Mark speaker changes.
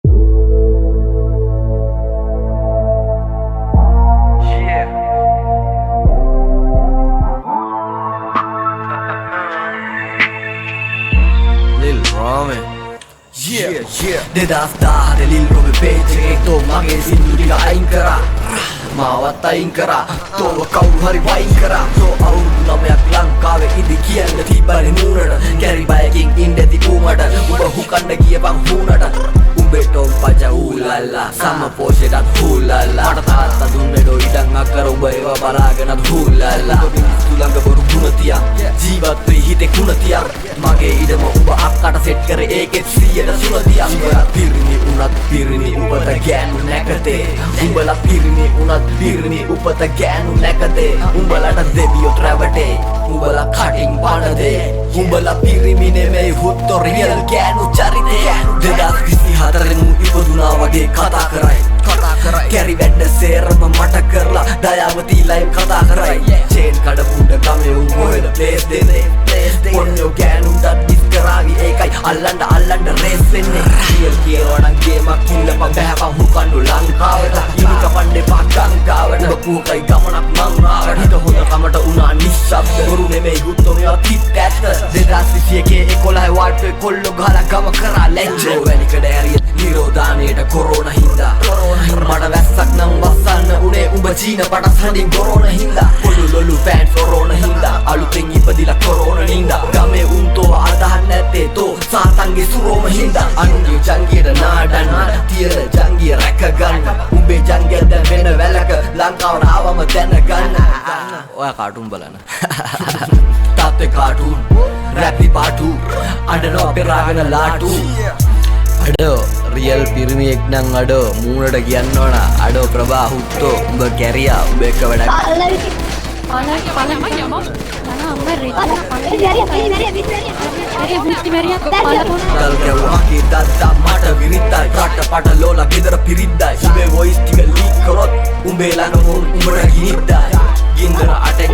Speaker 1: Lil Ramen. Dedas dah ada Lil Ramen page itu mage sindu tiga aing kera. Mawat aing kera. To kau hari waing kera. To au namayak langkawe idi kiyanna tibane nunada. Carry biking indeti umada. Uba hukanna giya bang hunada. Umbetom paja ulala sama poshedat hulala. Mata tatta dunne do idang akkara uba ewa balaganat hulala. Uba ministu langa boru gunatiya. Jeevat ve hite kunatiya. Mage idama uba akkata set kare eket 100ට සුරතියක්. උඹලා පිරිණි උනත් පිරිණි උපත ගෑනු නැකතේ. උඹලා පිරිණි උනත් පිරිණි උපත ගෑනු නැකතේ. උඹලට දෙවියොත් රැවටේ. උඹලා කටින් පණදේ. උඹලා පිරිමි නෙමෙයි හුත්තෝ රියල් ගෑනු චරිතේ. 2024 මු ඉපදුනා වගේ කතා කරයි. කැරි වැඩ සේරම මට කරලා දයාවති ලයිව් කතා කරයි. චේන් කඩපුඩ ගමේ උන් මොහෙද ප්ලේස් දෙන්නේ. පොන්නෝ ගෑනුන්ට ඩිස් කරાવી ඒකයි අල්ලන්න රේස් වෙන්නේ. රියල් කියනවනම් ගේමක් ඉන්නපන් බෑපන් හුකන්නු ලංකාවට. ඉනි කපන්නේ පාගංකාවට. ඔබ කුහකයි ගමනක් මං ආවට. හිත හොඳ කමට උනා නිශ්ශබ්ද. බොරු නෙමෙයි ගුත්තෝ මේවා කිත් ඇත්ත. 2021 11 වාට්ටේ කොල්ලෝ ගහලා ගම කරා ලැජ්ජ. වැලිකඩ ඇරියෙත් නිරෝධානයට කොරෝනා හින්දා. මට වැස්සක් නම් වස්සන්න උනේ උඹ චීන පටස් හඳින් කොරෝනා හින්දා. පොළු ලොලු ෆෑන්ස් කොරෝනා හින්දා. අලුතෙන් ඉපදිලා කොරෝනා හින්දා. ගමේ උන්තෝ අදහන් නැත්තේ තෝ සාතන්ගේ සුරෝම හින්දා. අනුගේ ජංගියට නාඩන්න තියර ජංගිය රැක ගන්න. උඹේ ජංගිය දැන් වෙන වැලක ලංකාවට ආවම දැනගන්න. ඔයා කාටුන් බලන්න. තාත්තේ කාටුන් රැපි පාටු අඬනවා පෙරාගෙන ලාටු. අඩෝ රියල් පිරිමියෙක් නම් අඩෝ මූණට කියන්නවන අඩෝ ප්‍රභා හුත්තෝ උඹ කැරියා උඹ එක වැඩක් කල්කැව්වාගේ දත්තා මට විරිත්තයි රට පට ලෝලා ගෙදර පිරිද්දයි උඹේ වොයිස් ටික ලීක් කරොත් උඹේ ළඟ උඹට ගිනිද්දයි ගින්දර අටෙක්